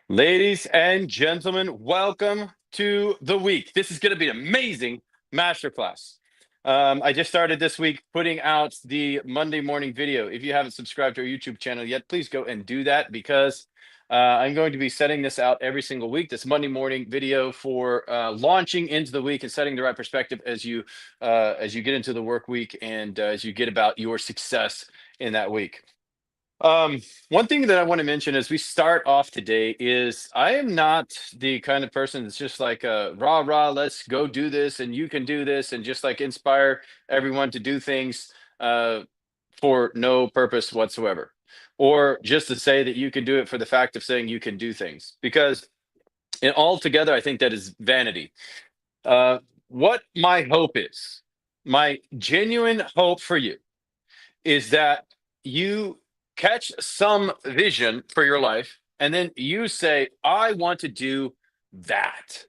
Ladies and gentlemen, welcome to the week. This is going to be an amazing masterclass. I just started this week putting out the Monday morning video. If you haven't subscribed to our YouTube channel yet, please go and do that because I'm going to be setting this out every single week. This Monday morning video for launching into the week and setting the right perspective as you get into the work week and as you get about your success in that week. One thing that I want to mention as we start off today is I am not the kind of person that's just like rah rah, let's go do this and you can do this and just like inspire everyone to do things for no purpose whatsoever. Or just to say that you can do it for the fact of saying you can do things. Because altogether, I think that is vanity. What my hope is, my genuine hope for you is that you catch some vision for your life and then you say, I want to do that.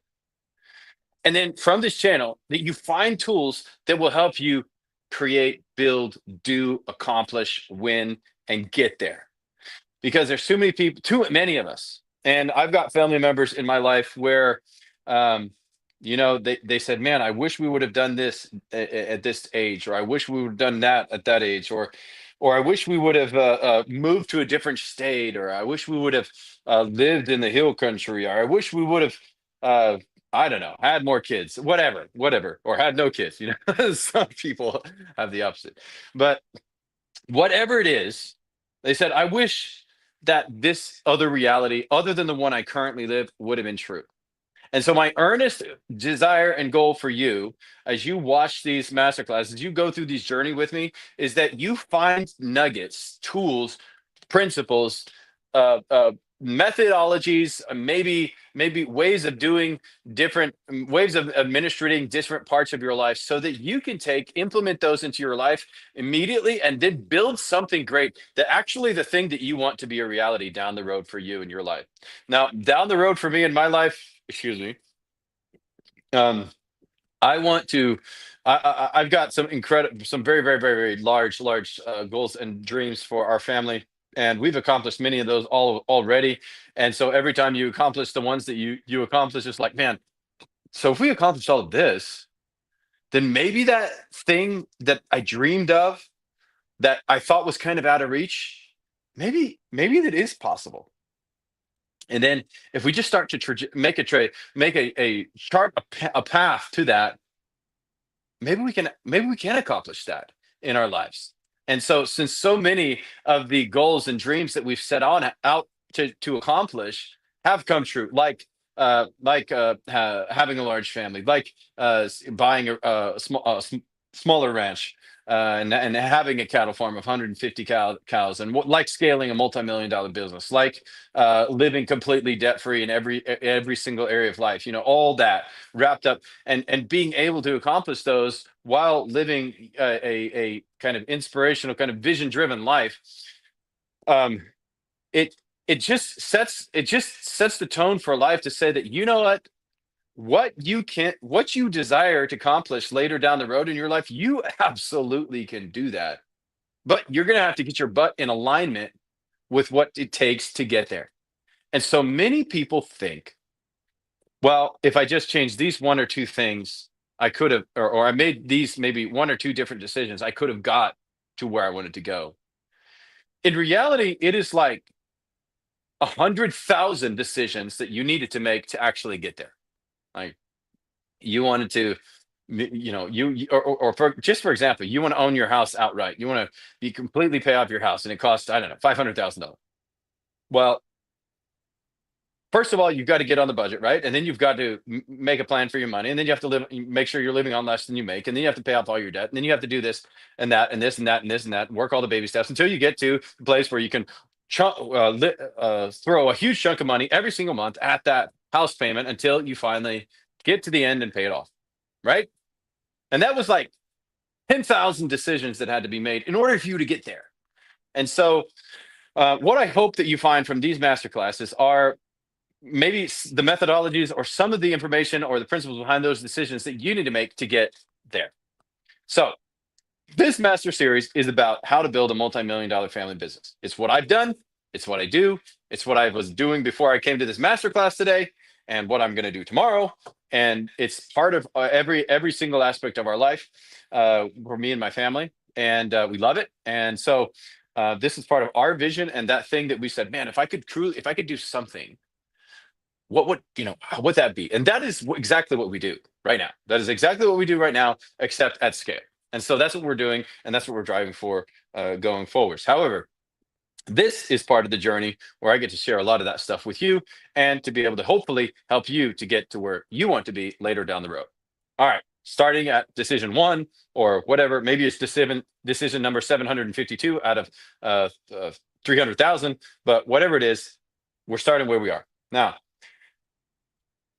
And then from this channel, that you find tools that will help you create, build, do, accomplish, win, and get there. Because there's too many people, too many of us. And I've got family members in my life where, they said, man, I wish we would have done this at this age, or I wish we would have done that at that age, or I wish we would have moved to a different state, or I wish we would have lived in the hill country, or I wish we would have, I don't know, had more kids, whatever, or had no kids. Some people have the opposite, but whatever it is, they said, I wish that this other reality, other than the one I currently live, would have been true. And so, my earnest desire and goal for you, as you watch these masterclasses, you go through this journey with me, is that you find nuggets, tools, principles, methodologies, maybe ways of doing different ways of administrating different parts of your life, so that you can implement those into your life immediately, and then build something great that actually the thing that you want to be a reality down the road for you in your life. Now, down the road for me in my life, excuse me, um, I want to. I've got some very, very, very, very large goals and dreams for our family, and we've accomplished many of those all already. And so every time you accomplish the ones that you accomplish, it's like, man. So if we accomplished all of this, then maybe that thing that I dreamed of, that I thought was kind of out of reach, maybe that is possible. And then if we just start to make a chart, a path to that, maybe we can accomplish that in our lives. And so, since so many of the goals and dreams that we've set on out to accomplish have come true, having a large family, like buying a smaller ranch, and having a cattle farm of 150 cows, and like scaling a multi-million dollar business, like living completely debt free in every single area of life. All that wrapped up, and being able to accomplish those while living a kind of inspirational, kind of vision driven life. um it it just sets the tone for life, to say that, what you desire to accomplish later down the road in your life, you absolutely can do that. But you're going to have to get your butt in alignment with what it takes to get there. And so many people think, well, if I just changed these one or two things, I could have, or I made these maybe one or two different decisions, I could have got to where I wanted to go. In reality, it is like 100,000 decisions that you needed to make to actually get there. Like, you wanted to, for example, you want to own your house outright. You want to be completely pay off your house, and it costs, I don't know, $500,000. Well, first of all, you've got to get on the budget, right? And then you've got to make a plan for your money, and then you have to make sure you're living on less than you make, and then you have to pay off all your debt, and then you have to do this and that and this and that and this and that, and work all the baby steps until you get to the place where you can throw a huge chunk of money every single month at that house payment until you finally get to the end and pay it off, right? And that was like 10,000 decisions that had to be made in order for you to get there. And so, what I hope that you find from these masterclasses are maybe the methodologies, or some of the information, or the principles behind those decisions that you need to make to get there. So, this master series is about how to build a multi-million dollar family business. It's what I've done. It's what I do. It's what I was doing before I came to this masterclass today, and what I'm going to do tomorrow. And it's part of every single aspect of our life for me and my family, and we love it. And so this is part of our vision, and that thing that we said, man, if I could do something, what would how would that be? And that is exactly what we do right now. That is exactly what we do right now, except at scale. And so that's what we're doing, and that's what we're driving for going forwards. However, this is part of the journey where I get to share a lot of that stuff with you, and to be able to hopefully help you to get to where you want to be later down the road. All right, starting at decision one, or whatever, maybe it's decision number 752 out of 300,000, but whatever it is, we're starting where we are now.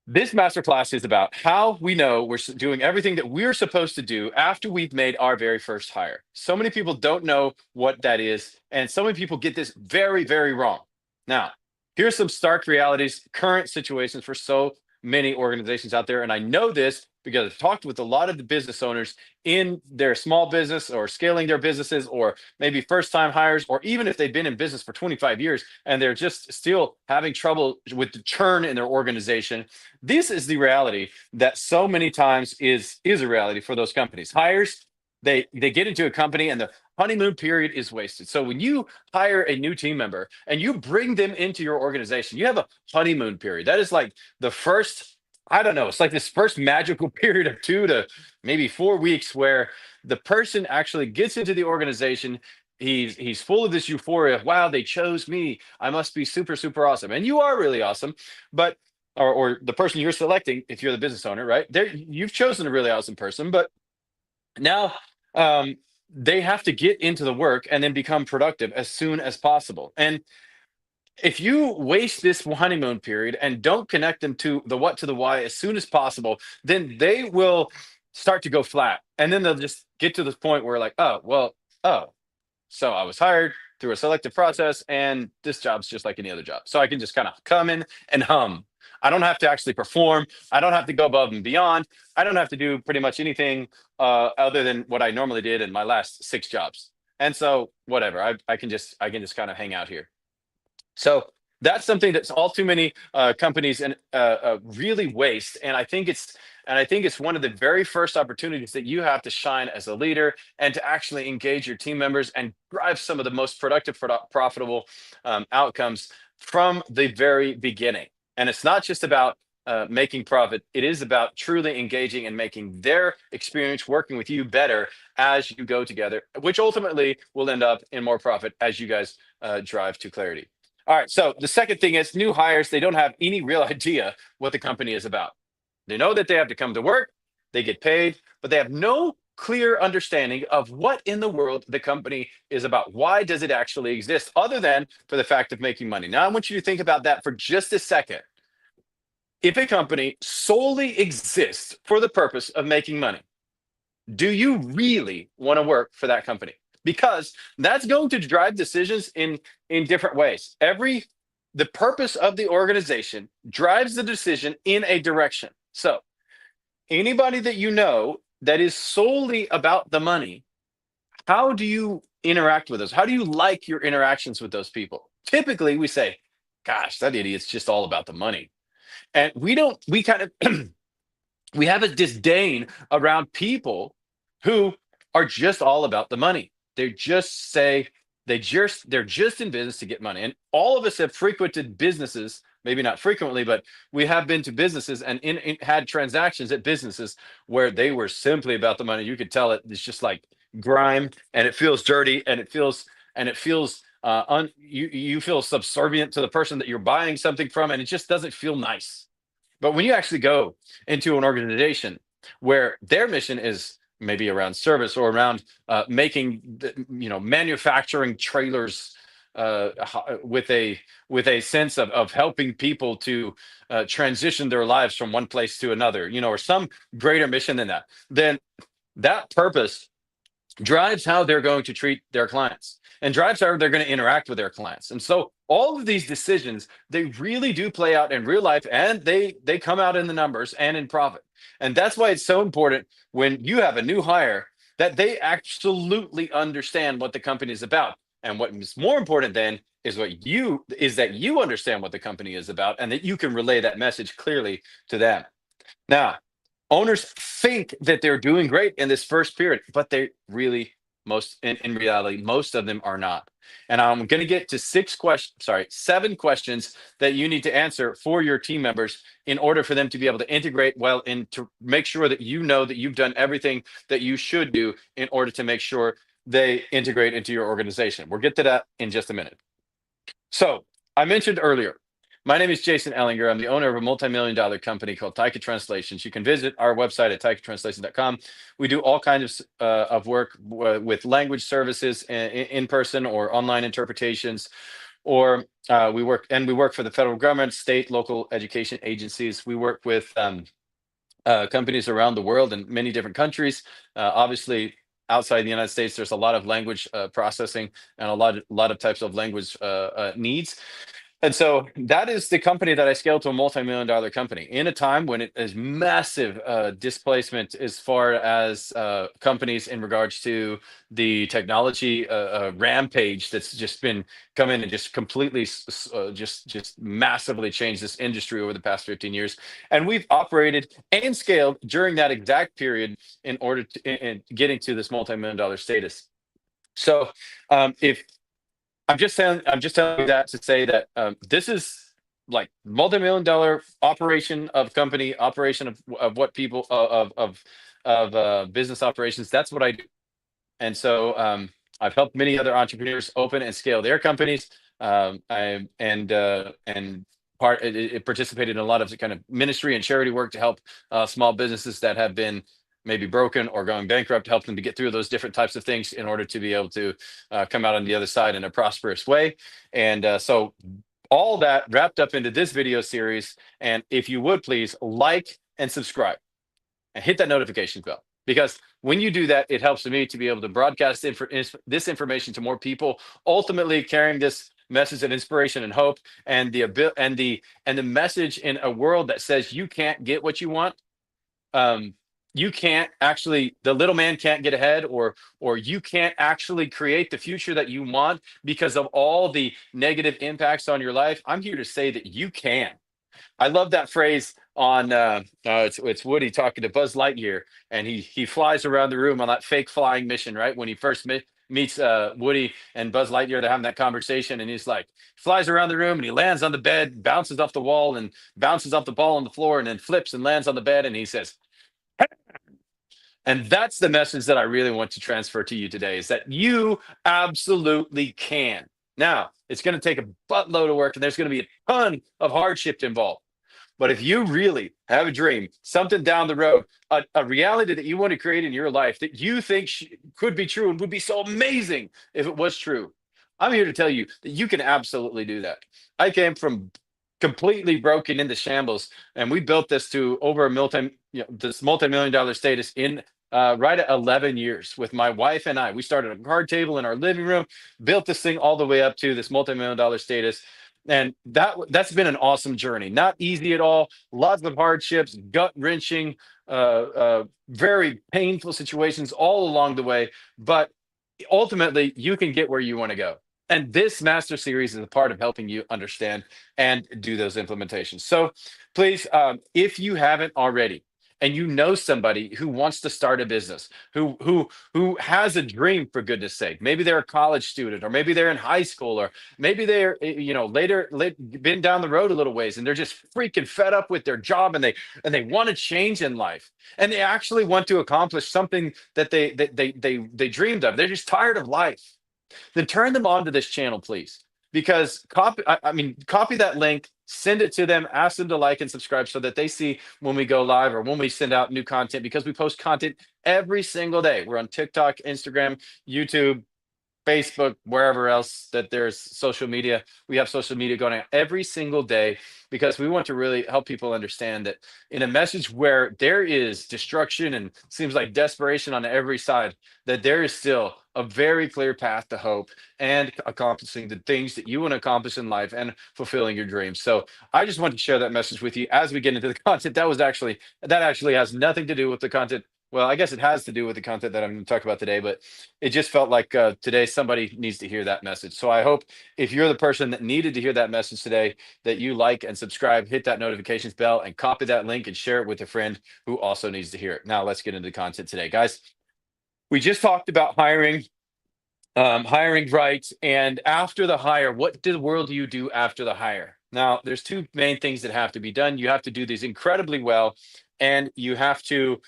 This masterclass is about how we know we're doing everything that we're supposed to do after we've made our very first hire. So many people don't know what that is, and so many people get this very, very wrong. Now, here's some stark realities, current situations for so many organizations out there. And I know this because I've talked with a lot of the business owners in their small business, or scaling their businesses, or maybe first time hires, or even if they've been in business for 25 years and they're just still having trouble with the churn in their organization. This is the reality that so many times is a reality for those companies. Hires, they get into a company and the honeymoon period is wasted. So when you hire a new team member and you bring them into your organization, you have a honeymoon period. That is like the first, I don't know, it's like this first magical period of 2 to maybe 4 weeks where the person actually gets into the organization. He's full of this euphoria. Wow, they chose me. I must be super, super awesome. And you are really awesome. But or the person you're selecting, if you're the business owner, right? There, you've chosen a really awesome person, but now they have to get into the work and then become productive as soon as possible. And if you waste this honeymoon period and don't connect them to the what to the why as soon as possible, then they will start to go flat. And then they'll just get to this point where, like, oh, well, oh, so I was hired through a selective process, and this job's just like any other job. So I can just kind of come in and hum. I don't have to actually perform. I don't have to go above and beyond. I don't have to do pretty much anything other than what I normally did in my last 6 jobs. And so whatever, I can just kind of hang out here. So that's something that's all too many companies and really waste. And I think it's one of the very first opportunities that you have to shine as a leader, and to actually engage your team members and drive some of the most productive, profitable outcomes from the very beginning. And it's not just about making profit. It is about truly engaging and making their experience working with you better as you go together, which ultimately will end up in more profit as you guys drive to clarity. All right. So the second thing is, new hires, they don't have any real idea what the company is about. They know that they have to come to work, they get paid, but they have no clear understanding of what in the world the company is about. Why does it actually exist, other than for the fact of making money? Now, I want you to think about that for just a second. If a company solely exists for the purpose of making money, do you really want to work for that company? Because that's going to drive decisions in different ways. The purpose of the organization drives the decision in a direction. So anybody that you know that is solely about the money, how do you interact with those? How do you like your interactions with those people? Typically we say, gosh, that idiot's just all about the money. And we kind of we have a disdain around people who are just all about the money. They're just in business to get money. And all of us have frequented businesses, maybe not frequently, but we have been to businesses and had transactions at businesses where they were simply about the money. You could tell it's just like grime, and it feels dirty, and it feels you feel subservient to the person that you're buying something from, and it just doesn't feel nice. But when you actually go into an organization where their mission is maybe around service, or around manufacturing trailers with a sense of helping people to transition their lives from one place to another, or some greater mission than that, then that purpose drives how they're going to treat their clients, and drives how they're going to interact with their clients. And so all of these decisions, they really do play out in real life, and they come out in the numbers and in profit. And that's why it's so important when you have a new hire that they absolutely understand what the company is about. And what is more important then is that you understand what the company is about and that you can relay that message clearly to them. Now, owners think that they're doing great in this first period, but they really in reality, most of them are not. And I'm going to get to 7 questions that you need to answer for your team members in order for them to be able to integrate well and to make sure that you know that you've done everything that you should do in order to make sure they integrate into your organization. We'll get to that in just a minute. So I mentioned earlier, my name is Jason Ellinger. I'm the owner of a multi-million-dollar company called Taika Translations. You can visit our website at taikatranslation.com. We do all kinds of work with language services in person or online interpretations, or we work for the federal government, state, local education agencies. We work with companies around the world in many different countries. Obviously, outside the United States, there's a lot of language processing and a lot of types of language needs. And so that is the company that I scaled to a multi-million-dollar company in a time when it is massive displacement as far as companies in regards to the technology rampage that's just been come in and just completely just massively changed this industry over the past 15 years. And we've operated and scaled during that exact period in order to in getting to this multi-million-dollar status. So if I'm just telling you that to say that this is like multi-million-dollar operation of company, operation of what people of business operations. That's what I do. And so I've helped many other entrepreneurs open and scale their companies. And it participated in a lot of the kind of ministry and charity work to help small businesses that have been maybe broken or going bankrupt, help them to get through those different types of things in order to be able to come out on the other side in a prosperous way. And so all that wrapped up into this video series. And if you would please like and subscribe and hit that notification bell, because when you do that, it helps me to be able to broadcast this information to more people, ultimately carrying this message of inspiration and hope and the message in a world that says you can't get what you want. You can't actually, the little man can't get ahead, or you can't actually create the future that you want because of all the negative impacts on your life. I'm here to say that you can. I love that phrase on it's Woody talking to Buzz Lightyear, and he flies around the room on that fake flying mission, right? When he first meets Woody and Buzz Lightyear, they're having that conversation, and he's like, flies around the room and he lands on the bed, bounces off the wall and bounces off the ball on the floor, and then flips and lands on the bed, and he says, and that's the message that I really want to transfer to you today, is that you absolutely can. Now, it's going to take a buttload of work and there's going to be a ton of hardship involved. But if you really have a dream, something down the road, a reality that you want to create in your life that you think could be true and would be so amazing if it was true, I'm here to tell you that you can absolutely do that. I came from completely broken into shambles, and we built this to over this multi-million-dollar status in right at 11 years with my wife and I. We started a card table in our living room, built this thing all the way up to this multi-million-dollar status. And that's been an awesome journey. Not easy at all. Lots of hardships, gut-wrenching, very painful situations all along the way. But ultimately, you can get where you want to go. And this master series is a part of helping you understand and do those implementations. So please, if you haven't already, and you know somebody who wants to start a business, who has a dream, for goodness sake, maybe they're a college student, or maybe they're in high school, or maybe they're later been down the road a little ways and they're just freaking fed up with their job, and they want to change in life, and they actually want to accomplish something that they dreamed of. They're just tired of life. Then turn them on to this channel, please. Because copy that link, send it to them, ask them to like and subscribe so that they see when we go live or when we send out new content, because we post content every single day. We're on TikTok, Instagram, YouTube, Facebook, wherever else that there's social media. We have social media going on every single day, because we want to really help people understand that in a message where there is destruction and seems like desperation on every side, that there is still a very clear path to hope and accomplishing the things that you want to accomplish in life and fulfilling your dreams. So I just want to share that message with you as we get into the content. That actually has nothing to do with the content Well, I guess it has to do with the content that I'm going to talk about today, but it just felt like today somebody needs to hear that message. So I hope if you're the person that needed to hear that message today, that you like and subscribe, hit that notifications bell, and copy that link and share it with a friend who also needs to hear it. Now let's get into the content today, guys. We just talked about hiring right. And after the hire, what the world do you do after the hire? Now, there's two main things that have to be done. You have to do these incredibly well, and you have to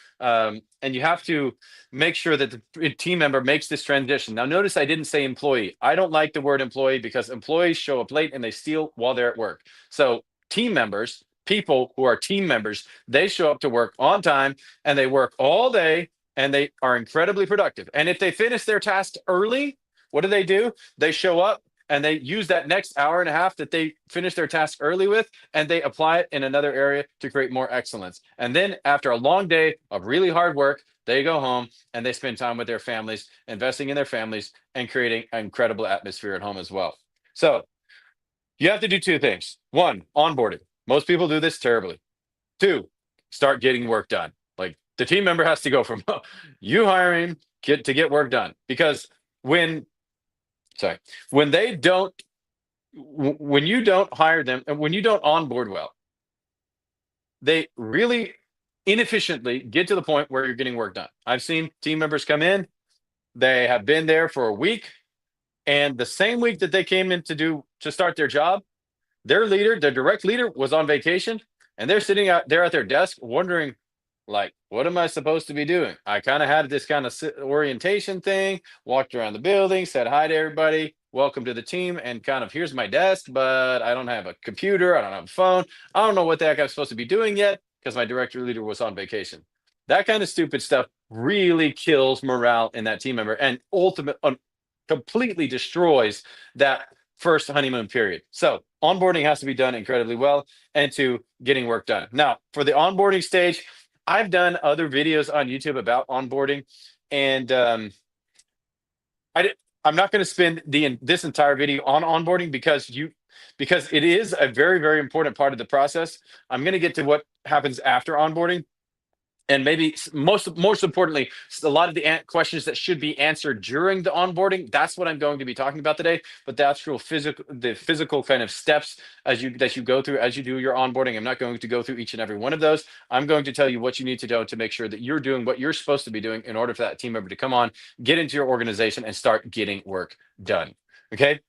make sure that the team member makes this transition. Now, notice I didn't say employee. I don't like the word employee because employees show up late and they steal while they're at work. So team members, people who are team members, they show up to work on time and they work all day and they are incredibly productive. And if they finish their task early, what do? They show up and they use that next hour and a half that they finish their task early with, and they apply it in another area to create more excellence. And then after a long day of really hard work, they go home and they spend time with their families, investing in their families and creating an incredible atmosphere at home as well. So you have to do two things. One, onboarding. Most people do this terribly. Two, start getting work done. Like the team member has to go from you hiring to get work done. Because when sorry, when they don't, when you don't hire them and when you don't onboard well, they really inefficiently get to the point where you're getting work done. I've seen team members come in, they have been there for a week, and the same week that they came in to start their job, their leader, their direct leader, was on vacation, and they're sitting out there at their desk wondering, like, what am I supposed to be doing? I kind of had this kind of orientation thing, walked around the building, said hi to everybody, welcome to the team, and kind of here's my desk, but I don't have a computer, I don't have a phone, I don't know what the heck I'm supposed to be doing yet because my director leader was on vacation. That kind of stupid stuff really kills morale in that team member and ultimately completely destroys that first honeymoon period. So onboarding has to be done incredibly well and to getting work done. Now, for the onboarding stage, I've done other videos on YouTube about onboarding, and I'm not going to spend this entire video on onboarding because it is a very, very important part of the process. I'm going to get to what happens after onboarding, and maybe most importantly, a lot of the questions that should be answered during the onboarding. That's what I'm going to be talking about today. But the actual physical kind of steps that you go through as you do your onboarding, I'm not going to go through each and every one of those. I'm going to tell you what you need to do to make sure that you're doing what you're supposed to be doing in order for that team member to come on, get into your organization, and start getting work done. Okay.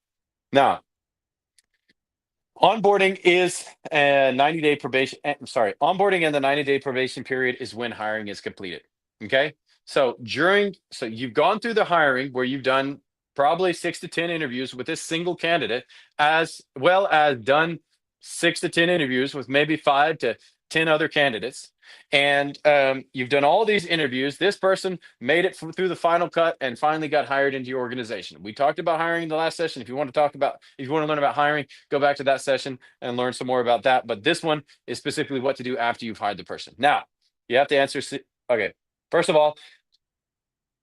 Now, onboarding is a 90-day probation. Sorry, onboarding and the 90-day probation period is when hiring is completed. Okay. So you've gone through the hiring where you've done probably 6 to 10 interviews with this single candidate, as well as done 6 to 10 interviews with maybe 5 to 10 other candidates. And you've done all these interviews. This person made it through the final cut and finally got hired into your organization. We talked about hiring in the last session. If you want to learn about hiring, go back to that session and learn some more about that. But this one is specifically what to do after you've hired the person. Now, you have to answer. Okay, first of all,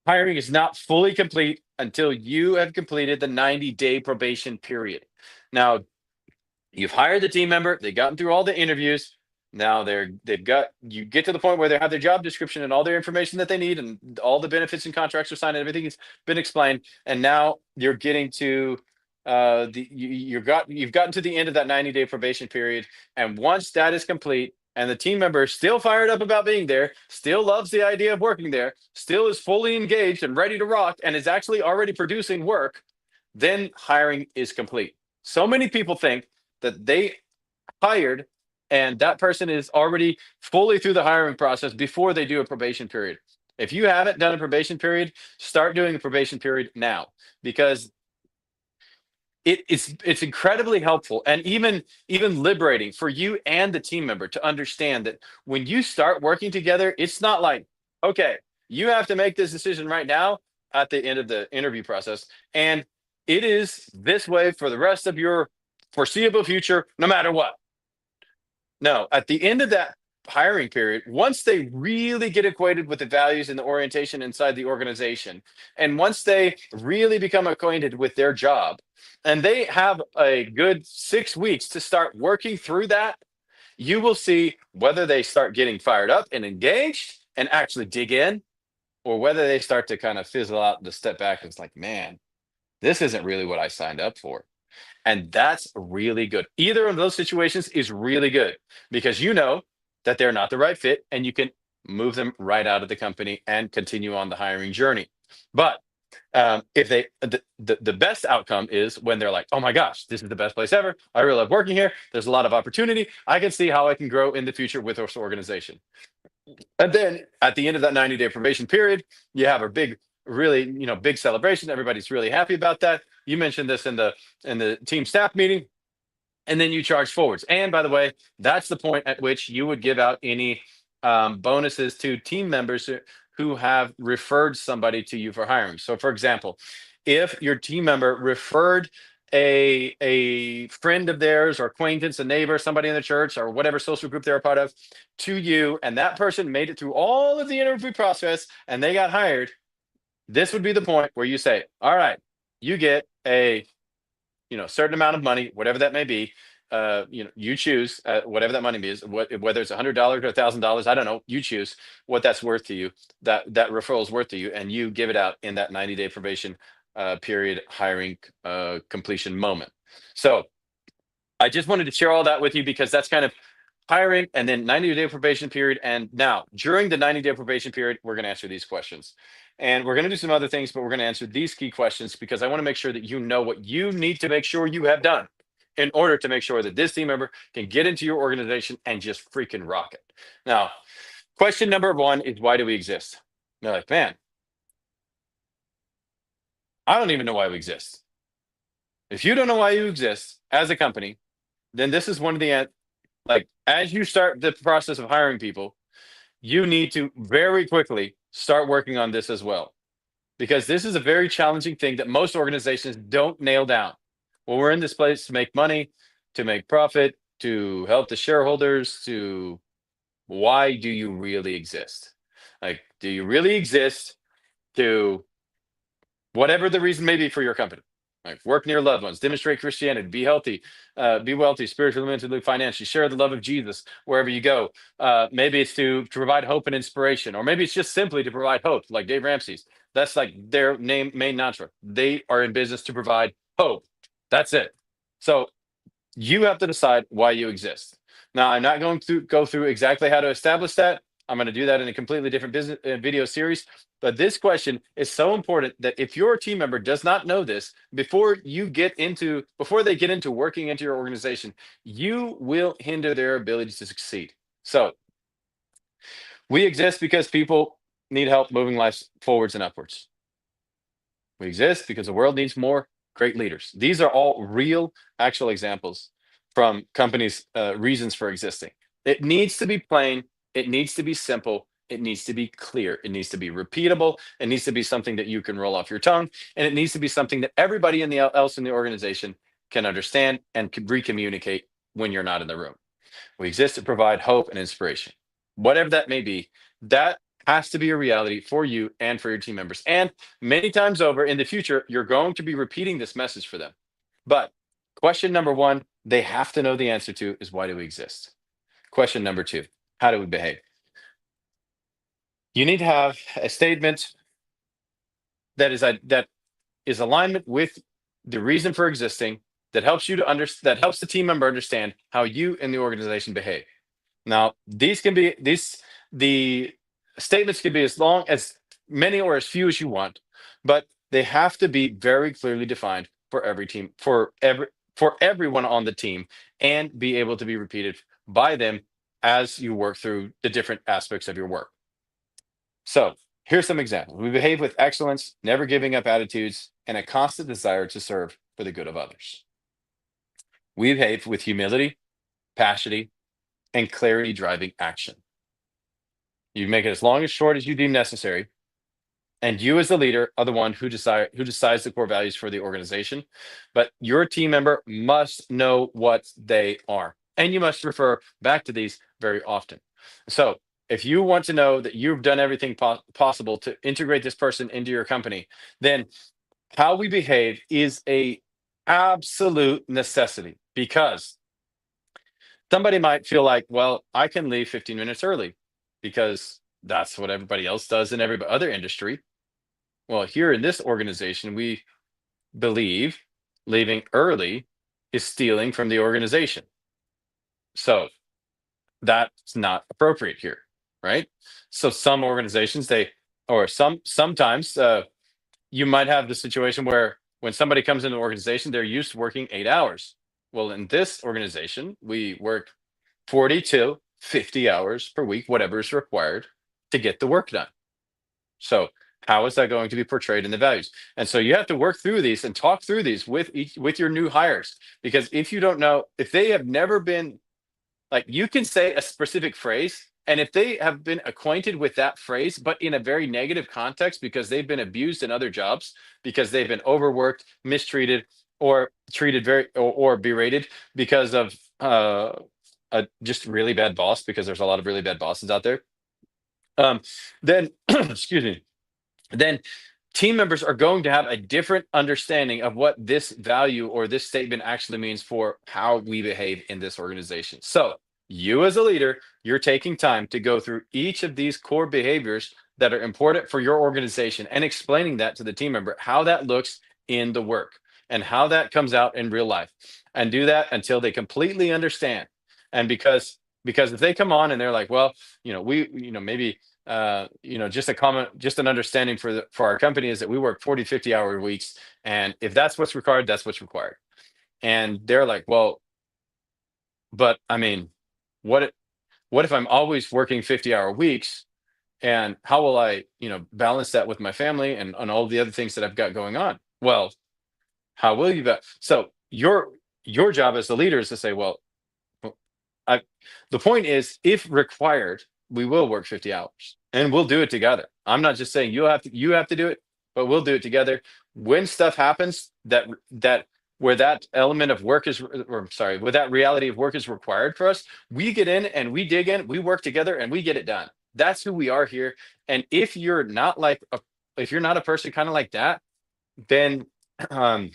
hiring is not fully complete until you have completed the 90-day probation period. Now, you've hired the team member, they've gotten through all the interviews. Now you get to the point where they have their job description and all their information that they need, and all the benefits and contracts are signed, and everything's been explained. And now you're getting to you've gotten to the end of that 90-day probation period. And once that is complete, and the team member is still fired up about being there, still loves the idea of working there, still is fully engaged and ready to rock, and is actually already producing work, then hiring is complete. So many people think that they hired and that person is already fully through the hiring process before they do a probation period. If you haven't done a probation period, start doing a probation period now, because it's incredibly helpful and even liberating for you and the team member to understand that when you start working together, it's not like, okay, you have to make this decision right now at the end of the interview process, and it is this way for the rest of your foreseeable future, no matter what. No, at the end of that hiring period, once they really get acquainted with the values and the orientation inside the organization, and once they really become acquainted with their job, and they have a good 6 weeks to start working through that, you will see whether they start getting fired up and engaged and actually dig in, or whether they start to kind of fizzle out and step back and it's like, man, this isn't really what I signed up for. And that's really good. Either of those situations is really good because you know that they're not the right fit and you can move them right out of the company and continue on the hiring journey. But if they, the best outcome is when they're like, oh my gosh, this is the best place ever. I really love working here. There's a lot of opportunity. I can see how I can grow in the future with this organization. And then at the end of that 90-day probation period, you have a big, really, big celebration. Everybody's really happy about that. You mentioned this in the team staff meeting, and then you charge forwards. And by the way, that's the point at which you would give out any bonuses to team members who have referred somebody to you for hiring. So, for example, if your team member referred a friend of theirs or acquaintance, a neighbor, somebody in the church or whatever social group they're a part of to you, and that person made it through all of the interview process and they got hired, this would be the point where you say, all right, you get a certain amount of money, whatever that may be. You choose whatever that money is, whether it's $100 or $1,000. I don't know. You choose what that's worth to you. That referral is worth to you, and you give it out in that 90-day probation period hiring completion moment. So I just wanted to share all that with you because that's kind of hiring and then 90-day probation period. And now during the 90-day probation period, we're going to answer these questions. And we're going to do some other things, but we're going to answer these key questions because I want to make sure that you know what you need to make sure you have done in order to make sure that this team member can get into your organization and just freaking rock it. Now, question number one is, why do we exist? And they're like, man, I don't even know why we exist. If you don't know why you exist as a company, then this is one of the, like, as you start the process of hiring people, you need to very quickly start working on this as well, because this is a very challenging thing that most organizations don't nail down. Well, we're in this place to make money, to make profit, to help the shareholders, to why do you really exist? Like, do you really exist to whatever the reason may be for your company? Like, work near loved ones, demonstrate Christianity, be healthy, be wealthy, spiritually, mentally, financially, share the love of Jesus wherever you go. Maybe it's to provide hope and inspiration, or maybe it's just simply to provide hope, like Dave Ramsey's. That's like their main mantra. They are in business to provide hope. That's it. So you have to decide why you exist. Now, I'm not going to go through exactly how to establish that. I'm going to do that in a completely different business video series. But this question is so important that if your team member does not know this before they get into working into your organization, you will hinder their ability to succeed. So we exist because people need help moving life forwards and upwards. We exist because the world needs more great leaders. These are all real, actual examples from companies' reasons for existing. It needs to be plain. It needs to be simple. It needs to be clear. It needs to be repeatable. It needs to be something that you can roll off your tongue, and it needs to be something that everybody else in the organization can understand and can recommunicate when you're not in the room. We exist to provide hope and inspiration, whatever that may be. That has to be a reality for you and for your team members. And many times over in the future, you're going to be repeating this message for them. But question number one, they have to know the answer to is, why do we exist? Question number two, how do we behave? You need to have a statement that is alignment with the reason for existing, that helps you to that helps the team member understand how you and the organization behave. Now, the statements can be as long as many or as few as you want, but they have to be very clearly defined for every team, for everyone on the team, and be able to be repeated by them as you work through the different aspects of your work. So, here's some examples. We behave with excellence, never giving up attitudes, and a constant desire to serve for the good of others. We behave with humility, passion, and clarity driving action. You make it as long as short as you deem necessary. And you, as the leader, are the one who decides the core values for the organization. But your team member must know what they are. And you must refer back to these very often. So if you want to know that you've done everything possible to integrate this person into your company, then how we behave is a absolute necessity, because somebody might feel like, well, I can leave 15 minutes early because That's what everybody else does in every other industry. Well, here in this organization, we believe leaving early is stealing from the organization. So that's not appropriate here, right? So some organizations, sometimes you might have the situation where when somebody comes into the organization, they're used to working 8 hours. Well, in this organization, we work 40 to 50 hours per week, whatever is required to get the work done. So how is that going to be portrayed in the values? And so you have to work through these and talk through these with your new hires, because if you don't know, if they have never been, like, you can say a specific phrase, and if they have been acquainted with that phrase, but in a very negative context because they've been abused in other jobs, because they've been overworked, mistreated, or treated or berated because of a just really bad boss, because there's a lot of really bad bosses out there. Then, excuse me, then team members are going to have a different understanding of what this value or this statement actually means for how we behave in this organization. So, you as a leader, you're taking time to go through each of these core behaviors that are important for your organization and explaining that to the team member, how that looks in the work and how that comes out in real life. And do that until they completely understand. And because if they come on and they're like, well, maybe just a comment, just an understanding for our company is that we work 40, 50-hour weeks. And if that's what's required, that's what's required. And they're like, well, but I mean, what, what if I'm always working 50-hour weeks, and how will I, balance that with my family and all the other things that I've got going on? Well, how will you, so your job as the leader is to say, well, I the point is, if required, we will work 50 hours and we'll do it together. I'm not just saying you have to do it, but we'll do it together. When stuff happens that where that element of work is, or I'm sorry, where that reality of work is required for us, we get in and we dig in, we work together and we get it done. That's who we are here. And if you're not a person kind of like that, then um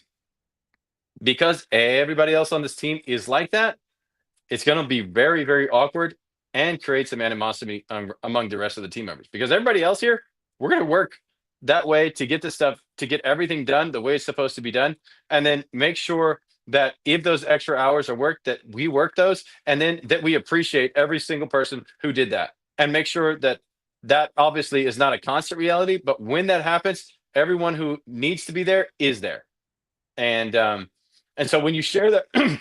because everybody else on this team is like that, it's going to be very, very awkward and create some animosity among the rest of the team members, because everybody else here, we're going to work that way to get this stuff, to get everything done the way it's supposed to be done. And then make sure that if those extra hours are worked, that we work those, and then that we appreciate every single person who did that, and make sure that that obviously is not a constant reality, but when that happens, everyone who needs to be there is there. And so when you share that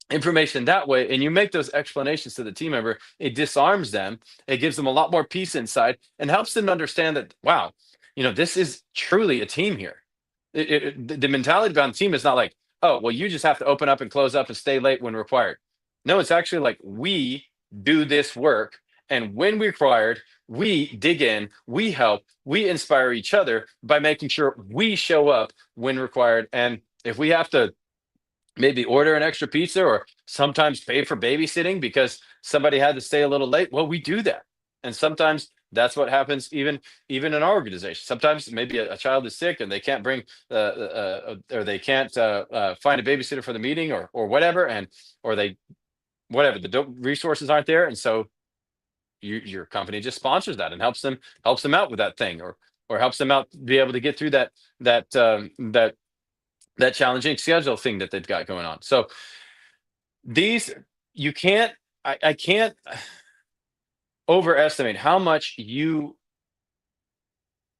information that way and you make those explanations to the team member, it disarms them, it gives them a lot more peace inside, and helps them understand that, wow, this is truly a team here. The mentality behind the team is not like, oh, well, you just have to open up and close up and stay late when required. No, it's actually like, we do this work, and when required, we dig in, we help, we inspire each other by making sure we show up when required. And if we have to maybe order an extra pizza or sometimes pay for babysitting because somebody had to stay a little late, well, we do that. And sometimes that's what happens, even in our organization. Sometimes maybe a child is sick and they can't bring or they can't find a babysitter for the meeting, or whatever, and or they whatever, the resources aren't there, and so your company just sponsors that and helps them out with that thing, or helps them out be able to get through that that that challenging schedule thing that they've got going on. So these, you can't, I can't overestimate how much you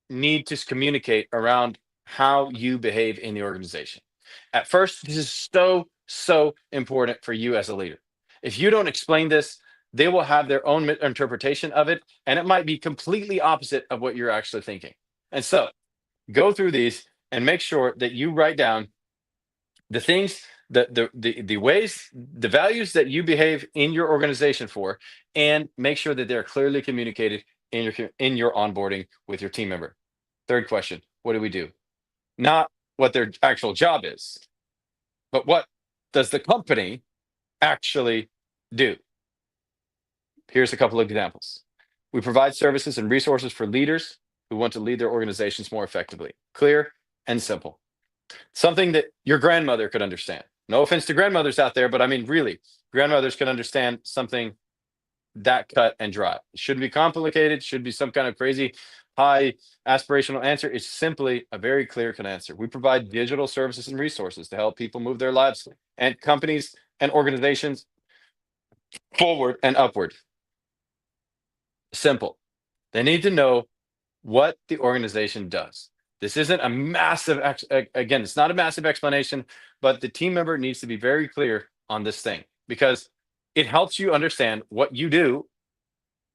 need to communicate around how you behave in the organization. At first, this is so important for you as a leader. If you don't explain this, they will have their own interpretation of it, and it might be completely opposite of what you're actually thinking. And so go through these and make sure that you write down the things, the ways, the values that you behave in your organization for, and make sure that they're clearly communicated in your onboarding with your team member. Third question: what do we do? Not what their actual job is, but what does the company actually do? Here's a couple of examples. We provide services and resources for leaders who want to lead their organizations more effectively. Clear and simple. Something that your grandmother could understand. No offense to grandmothers out there, but I mean, really, grandmothers can understand something that cut and dry. It shouldn't be complicated, should be some kind of crazy high aspirational answer. It's simply a very clear cut answer. We provide digital services and resources to help people move their lives and companies and organizations forward and upward. Simple. They need to know what the organization does. This isn't a massive, again, it's not a massive explanation, but the team member needs to be very clear on this thing because it helps you understand what you do,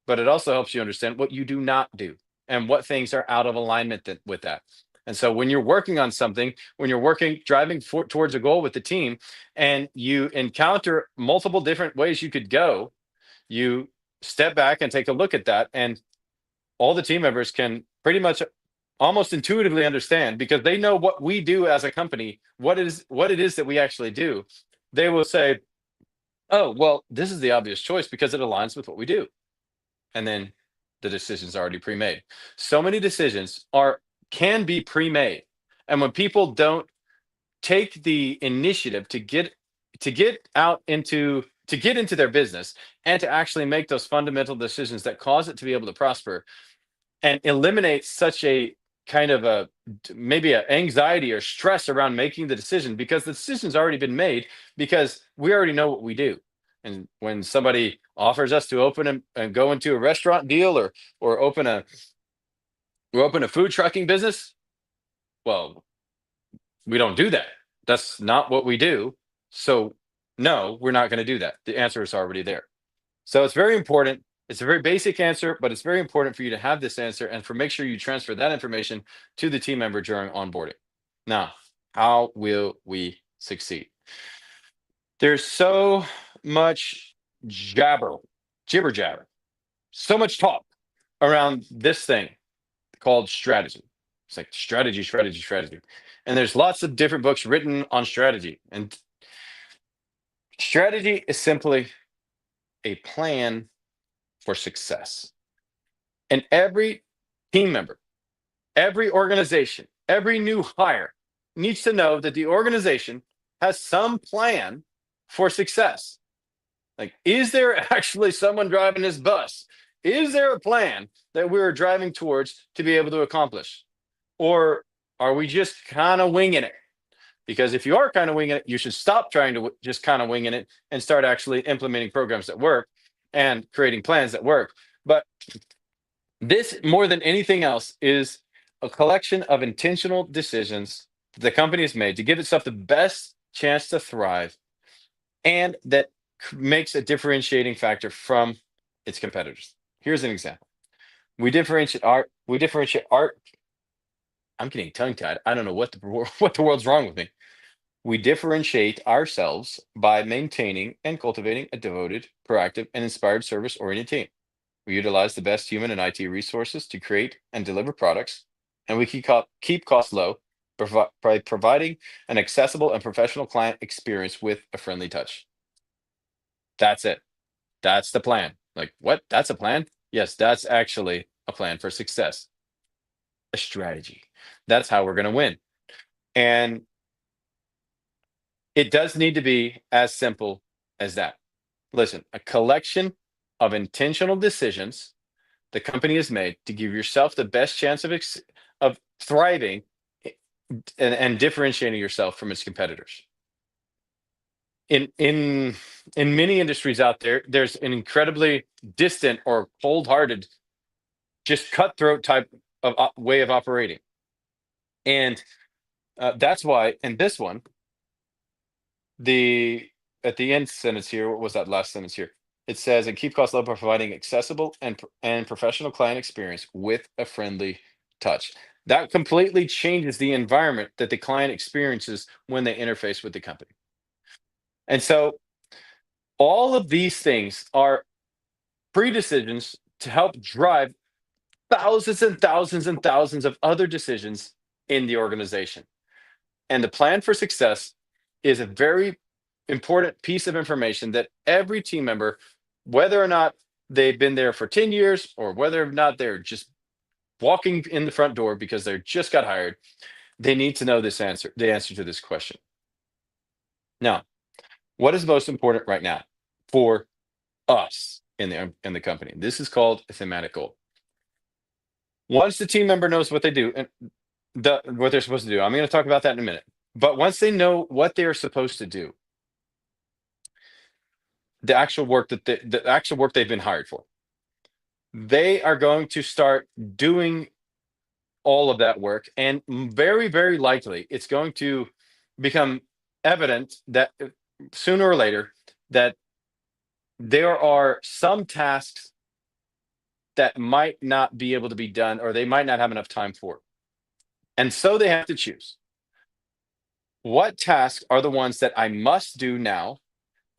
but it also helps you understand what you do not do and what things are out of alignment with that. And so when you're working on something, when you're driving towards a goal with the team, and you encounter multiple different ways you could go, you step back and take a look at that, and all the team members can pretty much almost intuitively understand because they know what we do as a company, what it is that we actually do. They will say, oh, well, this is the obvious choice because it aligns with what we do. And then the decision's already pre-made. So many decisions can be pre-made. And when people don't take the initiative to get into their business and to actually make those fundamental decisions that cause it to be able to prosper and eliminate such a kind of maybe an anxiety or stress around making the decision because the decision's already been made because we already know what we do. And when somebody offers us to open and go into a restaurant deal or open a food trucking business, well, we don't do that. That's not what we do. So no, we're not going to do that. The answer is already there. So it's very important. It's a very basic answer, but it's very important for you to have this answer and make sure you transfer that information to the team member during onboarding. Now, how will we succeed? There's so much jibber jabber, so much talk around this thing called strategy. It's like strategy. And there's lots of different books written on strategy. And strategy is simply a plan for success. And every team member, every organization, every new hire needs to know that the organization has some plan for success. Like, is there actually someone driving this bus? Is there a plan that we're driving towards to be able to accomplish? Or are we just kind of winging it? Because if you are kind of winging it, you should stop trying to just kind of winging it and start actually implementing programs that work and creating plans that work. But this, more than anything else, is a collection of intentional decisions the company has made to give itself the best chance to thrive, and that makes a differentiating factor from its competitors. Here's an example. We differentiate art. I'm getting tongue-tied. I don't know what the world's wrong with me. We differentiate ourselves by maintaining and cultivating a devoted, proactive, and inspired service-oriented team. We utilize the best human and IT resources to create and deliver products, and we keep costs low by providing an accessible and professional client experience with a friendly touch. That's it. That's the plan. Like, what? That's a plan? Yes, that's actually a plan for success. A strategy. That's how we're going to win. And it does need to be as simple as that. Listen, a collection of intentional decisions the company has made to give yourself the best chance of thriving and differentiating yourself from its competitors. In many industries out there, there's an incredibly distant or cold-hearted, just cutthroat type of way of operating, and that's why in this one, at the end sentence here, what was that last sentence here? It says, and keep costs low by providing accessible and professional client experience with a friendly touch. That completely changes the environment that the client experiences when they interface with the company. And so all of these things are pre-decisions to help drive thousands and thousands and thousands of other decisions in the organization. And the plan for success is a very important piece of information that every team member, whether or not they've been there for 10 years or whether or not they're just walking in the front door because they just got hired, they need to know the answer to this question. Now, what is most important right now for us in the company. This is called a thematic goal. Once the team member knows what they do and what they're supposed to do, I'm going to talk about that in a minute. But once they know what they are supposed to do, the actual work the actual work they've been hired for, they are going to start doing all of that work, and very, very likely it's going to become evident that sooner or later that there are some tasks that might not be able to be done or they might not have enough time for. And so they have to choose, what tasks are the ones that I must do now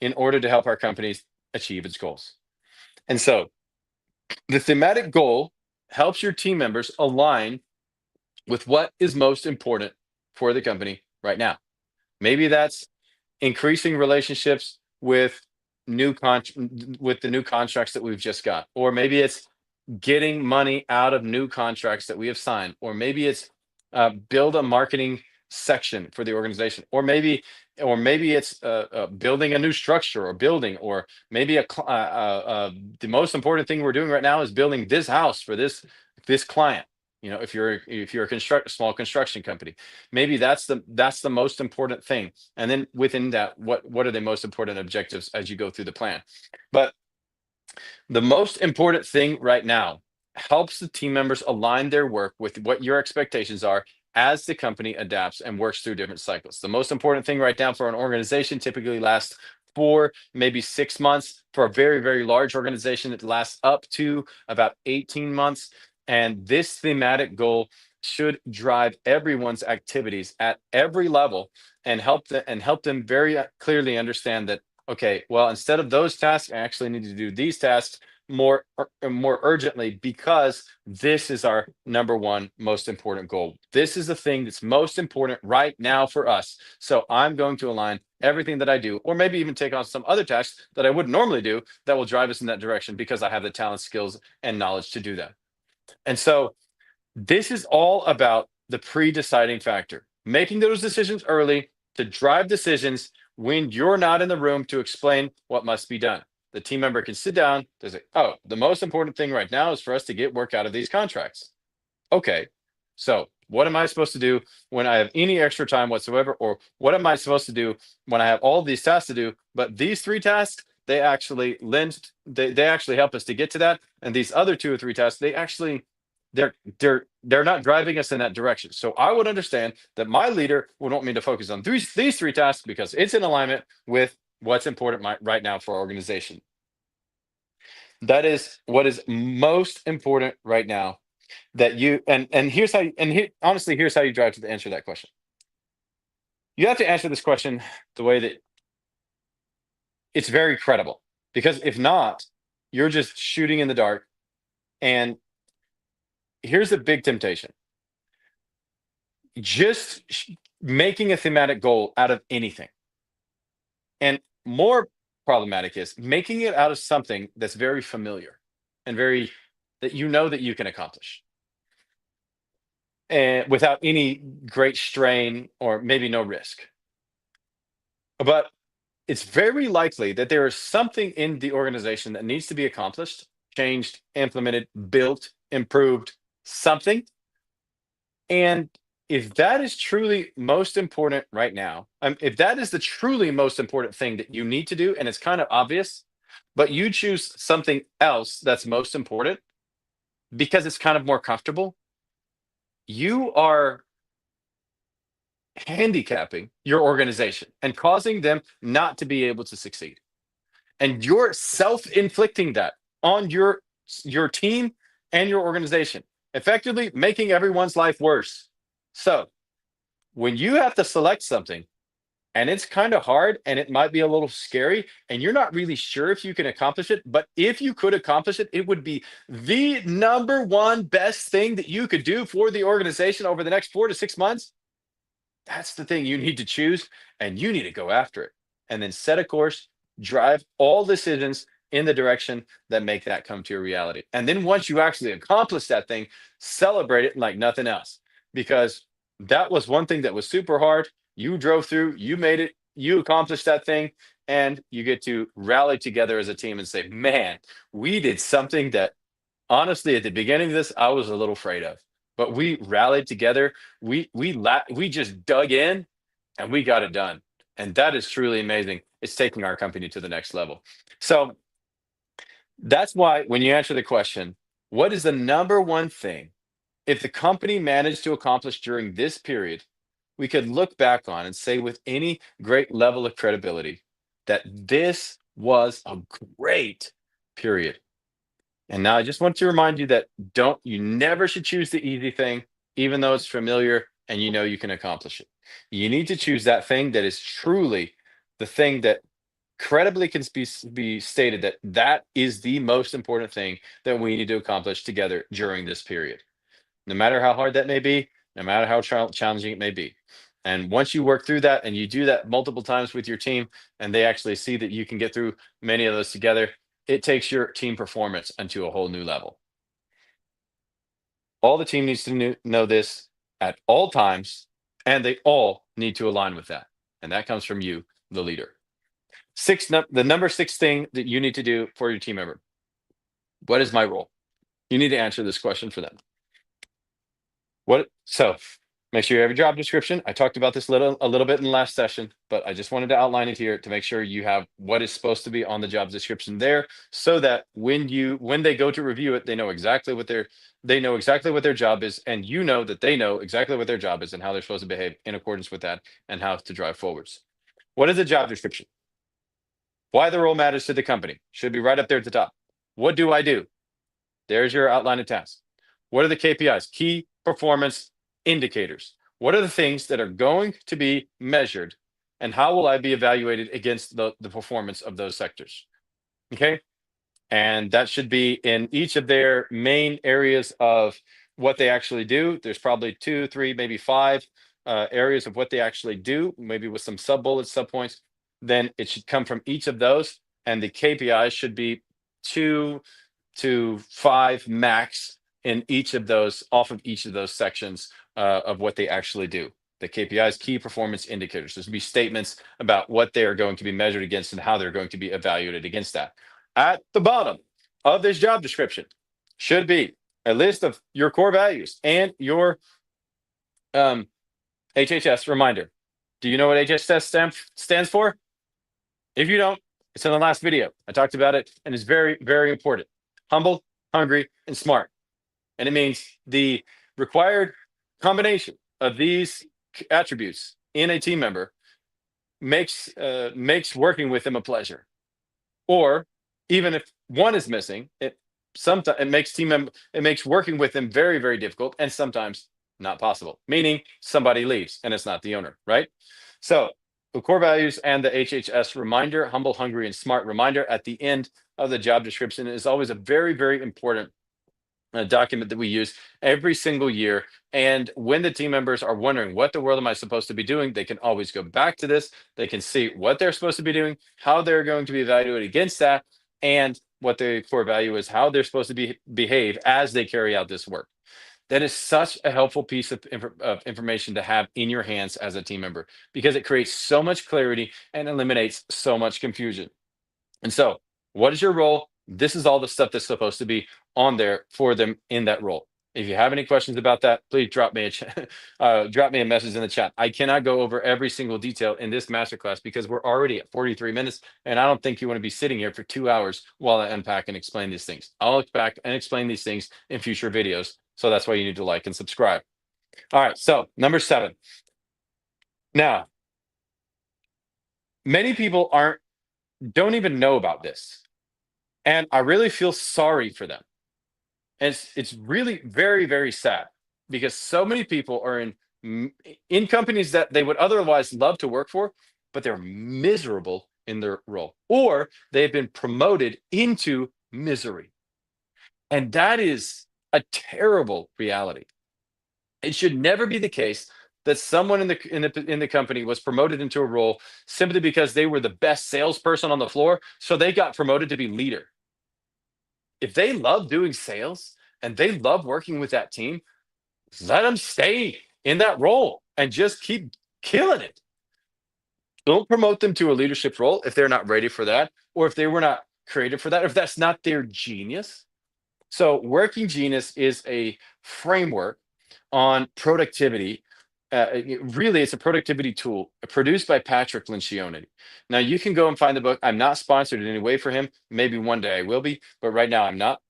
in order to help our company achieve its goals. And so the thematic goal helps your team members align with what is most important for the company right now. Maybe that's increasing relationships with with the new contracts that we've just got, or maybe it's getting money out of new contracts that we have signed, or maybe it's build a marketing section for the organization, or maybe it's building a new structure or building, or maybe the most important thing we're doing right now is building this house for this client. If you're a small construction company, maybe that's the most important thing. And then within that, what are the most important objectives as you go through the plan? But the most important thing right now helps the team members align their work with what your expectations are as the company adapts and works through different cycles. The most important thing right now for an organization typically lasts 4, maybe 6 months. For a very, very large organization, it lasts up to about 18 months. And this thematic goal should drive everyone's activities at every level and help them very clearly understand that, okay, well, instead of those tasks, I actually need to do these tasks more urgently, because this is our number one most important goal. This is the thing that's most important right now for us. So I'm going to align everything that I do, or maybe even take on some other tasks that I wouldn't normally do, that will drive us in that direction because I have the talent, skills, and knowledge to do that. And so this is all about the pre-deciding factor, making those decisions early to drive decisions when you're not in the room to explain what must be done. The team member can sit down, they say, oh, the most important thing right now is for us to get work out of these contracts. Okay, so what am I supposed to do when I have any extra time whatsoever? Or what am I supposed to do when I have all these tasks to do? But these 3 tasks, they actually help us to get to that. And these other 2 or 3 tasks, they're not driving us in that direction. So I would understand that my leader would want me to focus on these 3 tasks because it's in alignment with what's important right now for our organization. That is what is most important right now. That you and here's how honestly, here's how you drive to the answer that question. You have to answer this question the way that it's very credible, because if not, you're just shooting in the dark. And here's a big temptation: just making a thematic goal out of anything. And more problematic is making it out of something that's very familiar and that that you can accomplish, and without any great strain or maybe no risk. But it's very likely that there is something in the organization that needs to be accomplished, changed, implemented, built, improved, something. And if that is truly most important right now, if that is the truly most important thing that you need to do, and it's kind of obvious, but you choose something else that's most important because it's kind of more comfortable, you are handicapping your organization and causing them not to be able to succeed. And you're self-inflicting that on your team and your organization, effectively making everyone's life worse. So when you have to select something and it's kind of hard and it might be a little scary and you're not really sure if you can accomplish it, but if you could accomplish it, it would be the number one best thing that you could do for the organization over the next 4 to 6 months. That's the thing you need to choose, and you need to go after it and then set a course, drive all decisions in the direction that make that come to a reality. And then once you actually accomplish that thing, celebrate it like nothing else, because that was one thing that was super hard. You drove through, you made it, you accomplished that thing, and you get to rally together as a team and say, man, we did something that honestly, at the beginning of this, I was a little afraid of, but we rallied together. We just dug in, and we got it done. And that is truly amazing. It's taking our company to the next level. So that's why when you answer the question, what is the number one thing if the company managed to accomplish during this period, we could look back on and say with any great level of credibility that this was a great period. And now I just want to remind you that you never should choose the easy thing, even though it's familiar and you know you can accomplish it. You need to choose that thing that is truly the thing that credibly can be stated that that is the most important thing that we need to accomplish together during this period, no matter how hard that may be, no matter how challenging it may be. And once you work through that and you do that multiple times with your team, and they actually see that you can get through many of those together, it takes your team performance into a whole new level. All the team needs to know this at all times, and they all need to align with that. And that comes from you, the leader. The number six thing that you need to do for your team member. What is my role? You need to answer this question for them. So make sure you have a job description. I talked about this a little bit in the last session, but I just wanted to outline it here to make sure you have what is supposed to be on the job description there, so that when they go to review it, they know exactly what their job is, and you know that they know exactly what their job is and how they're supposed to behave in accordance with that and how to drive forwards. What is a job description? Why the role matters to the company should be right up there at the top. What do I do? There's your outline of tasks. What are the KPIs? Key performance indicators. What are the things that are going to be measured, and how will I be evaluated against the performance of those sectors? Okay. And that should be in each of their main areas of what they actually do. There's probably 2, 3, maybe 5 areas of what they actually do, maybe with some sub bullets, sub points. Then it should come from each of those, and the KPIs should be 2 to 5 max in each of those, off of each of those sections of what they actually do. The KPIs, key performance indicators. There's be statements about what they are going to be measured against and how they're going to be evaluated against that. At the bottom of this job description should be a list of your core values and your HHS reminder. Do you know what HHS stands for? If you don't, it's in the last video. I talked about it, and it's very, very important. Humble, hungry, and smart. And it means the required combination of these attributes in a team member makes working with them a pleasure. Or even if one is missing, it makes working with them very, very difficult, and sometimes not possible. Meaning somebody leaves and it's not the owner, right? So the core values and the HHS reminder, humble, hungry, and smart reminder at the end of the job description is always a very, very important document that we use every single year. And when the team members are wondering, what the world am I supposed to be doing, they can always go back to this. They can see what they're supposed to be doing, how they're going to be evaluated against that, and what the core value is, how they're supposed to behave as they carry out this work. That is such a helpful piece of information to have in your hands as a team member, because it creates so much clarity and eliminates so much confusion. And so, what is your role? This is all the stuff that's supposed to be on there for them in that role. If you have any questions about that, please drop me a message in the chat. I cannot go over every single detail in this masterclass because we're already at 43 minutes, and I don't think you want to be sitting here for 2 hours while I unpack and explain these things. I'll look back and explain these things in future videos. So that's why you need to like and subscribe. All right, so number 7. Now, many people don't even know about this. And I really feel sorry for them. And it's really very, very sad, because so many people are in companies that they would otherwise love to work for, but they're miserable in their role, or they've been promoted into misery. And that is a terrible reality. It should never be the case that someone in the company was promoted into a role simply because they were the best salesperson on the floor, so they got promoted to be leader. If they love doing sales and they love working with that team, let them stay in that role and just keep killing it. Don't promote them to a leadership role if they're not ready for that, or if they were not created for that, or if that's not their genius. So, Working Genius is a framework on productivity. Really, it's a productivity tool produced by Patrick Lencioni. Now, you can go and find the book. I'm not sponsored in any way for him. Maybe one day I will be, but right now I'm not.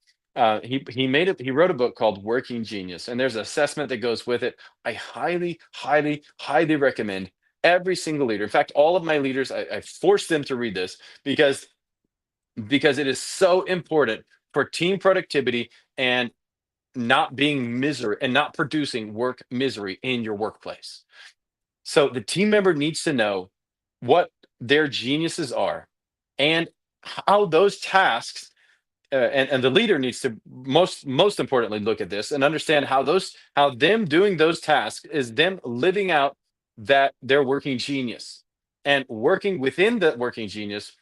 He made it. He wrote a book called Working Genius, and there's an assessment that goes with it. I highly, highly, highly recommend every single leader. In fact, all of my leaders, I force them to read this because it is so important for team productivity and not being misery and not producing work misery in your workplace. So the team member needs to know what their geniuses are and how those tasks and the leader needs to most importantly look at this and understand how them doing those tasks is them living out that their working genius and working within the working genius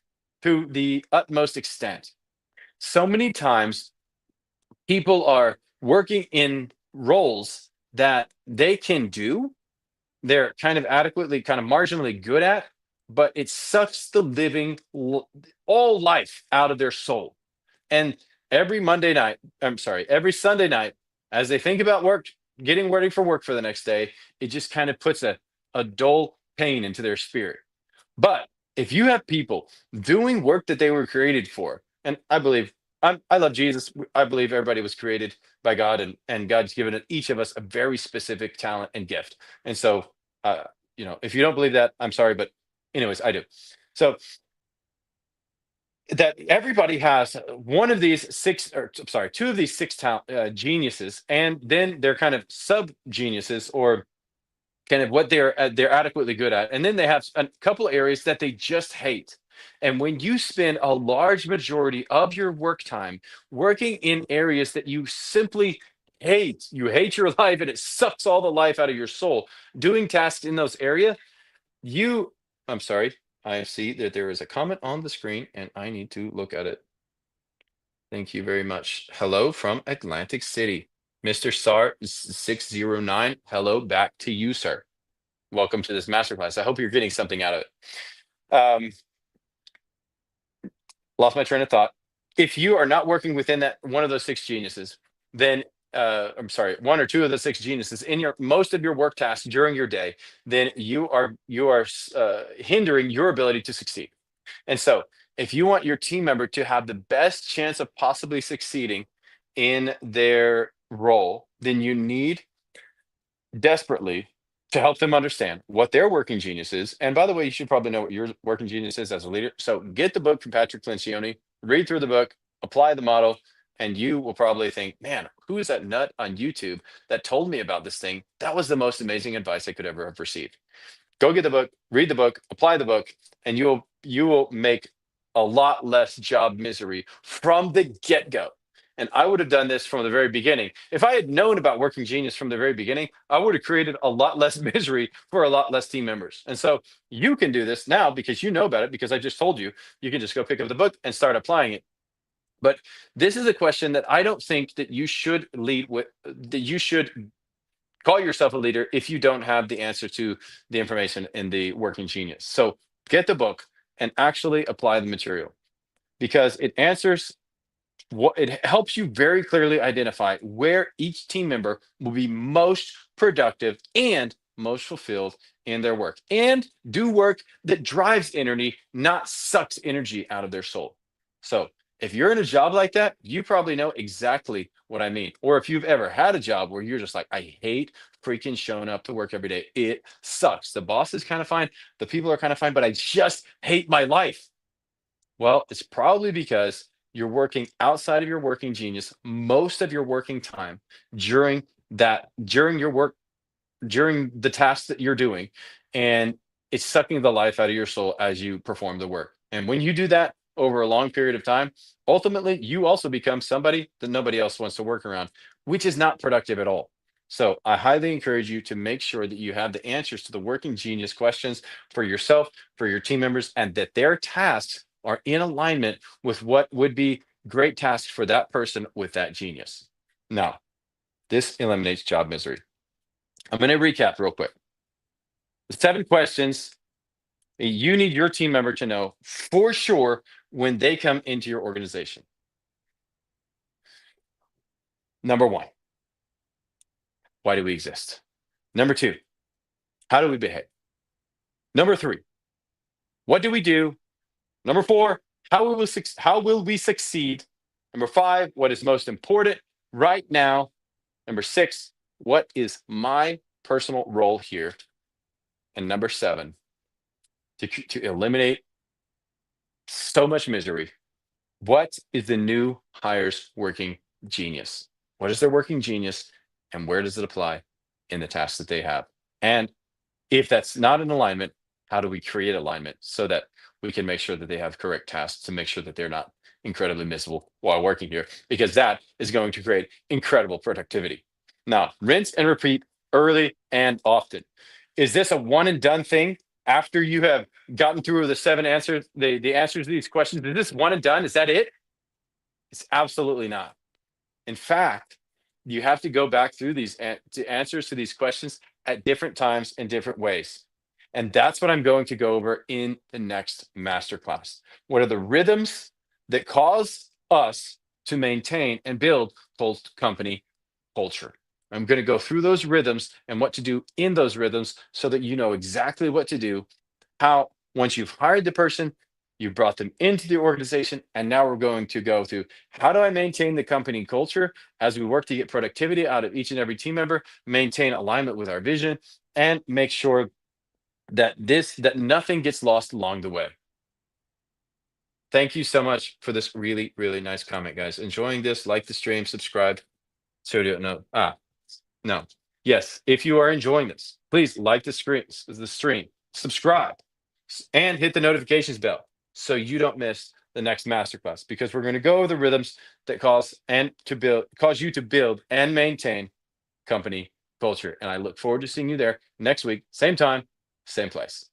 to the utmost extent. So many times people are working in roles that they can do, they're kind of adequately, kind of marginally good at, but it sucks the all life out of their soul. And every every Sunday night, as they think about work, getting ready for work for the next day, it just kind of puts a dull pain into their spirit. But if you have people doing work that they were created for, and I love Jesus. I believe everybody was created by God, and God's given each of us a very specific talent and gift. And so, uh, if you don't believe that, I'm sorry, but anyways, I do. So that everybody has one of these six, or I'm sorry, two of these six talent geniuses, and then they're kind of sub geniuses or kind of what they're adequately good at, and then they have a couple areas that they just hate. And when you spend a large majority of your work time working in areas that you simply hate, you hate your life and it sucks all the life out of your soul, doing tasks in those areas, you I'm sorry, I see that there is a comment on the screen and I need to look at it. Thank you very much. Hello from Atlantic City. Mr. Sar 609, hello back to you, sir. Welcome to this masterclass. I hope you're getting something out of it. Lost my train of thought. If you are not working within that one of those six geniuses, then I'm sorry, one or two of the six geniuses in your most of your work tasks during your day, then you are hindering your ability to succeed. And so, if you want your team member to have the best chance of possibly succeeding in their role, then you need desperately to help them understand what their working genius is. And by the way, you should probably know what your working genius is as a leader. So get the book from Patrick Lencioni, read through the book, apply the model, and you will probably think, man, who is that nut on YouTube that told me about this thing? That was the most amazing advice I could ever have received. Go get the book, read the book, apply the book, and you will make a lot less job misery from the get-go. And I would have done this from the very beginning. If I had known about Working Genius from the very beginning, I would have created a lot less misery for a lot less team members. And so you can do this now because you know about it, because I just told you, you can just go pick up the book and start applying it. But this is a question that I don't think that you should lead with, that you should call yourself a leader if you don't have the answer to the information in the Working Genius. So get the book and actually apply the material, because it helps you very clearly identify where each team member will be most productive and most fulfilled in their work, and do work that drives energy, not sucks energy out of their soul. So if you're in a job like that, you probably know exactly what I mean. Or if you've ever had a job where you're just like, I hate freaking showing up to work every day. It sucks. The boss is kind of fine. The people are kind of fine, but I just hate my life. Well, it's probably because you're working outside of your working genius most of your working time during your work, during the tasks that you're doing, and it's sucking the life out of your soul as you perform the work. And when you do that over a long period of time, ultimately you also become somebody that nobody else wants to work around, which is not productive at all. So I highly encourage you to make sure that you have the answers to the working genius questions for yourself, for your team members, and that their tasks are in alignment with what would be great tasks for that person with that genius. Now, this eliminates job misery. I'm going to recap real quick. The 7 questions You need your team member to know for sure when they come into your organization. Number one, why do we exist? Number two, how do we behave? Number three, what do we do? Number four, how will we succeed? Number five, what is most important right now? Number six, what is my personal role here? And number seven, to eliminate so much misery, what is the new hire's working genius? What is their working genius and where does it apply in the tasks that they have? And if that's not in alignment, how do we create alignment so that we can make sure that they have correct tasks to make sure that they're not incredibly miserable while working here? Because that is going to create incredible productivity. Now, rinse and repeat early and often. Is this a one and done thing after you have gotten through the seven answers, the answers to these questions? Is this one and done? Is that it? It's absolutely not. In fact, you have to go back through these answers to these questions at different times in different ways. And that's what I'm going to go over in the next masterclass. What are the rhythms that cause us to maintain and build company culture? I'm going to go through those rhythms and what to do in those rhythms so that you know exactly what to do. How, once you've hired the person, you brought them into the organization, and now we're going to go through how do I maintain the company culture as we work to get productivity out of each and every team member, maintain alignment with our vision, and make sure that nothing gets lost along the way. Thank you so much for this really, really nice comment, guys. Enjoying this, like the stream, subscribe. So you don't know. No. Yes, if you are enjoying this, please like the stream, subscribe, and hit the notifications bell so you don't miss the next masterclass, because we're going to go over the rhythms that cause you to build and maintain company culture. And I look forward to seeing you there next week, same time, same place.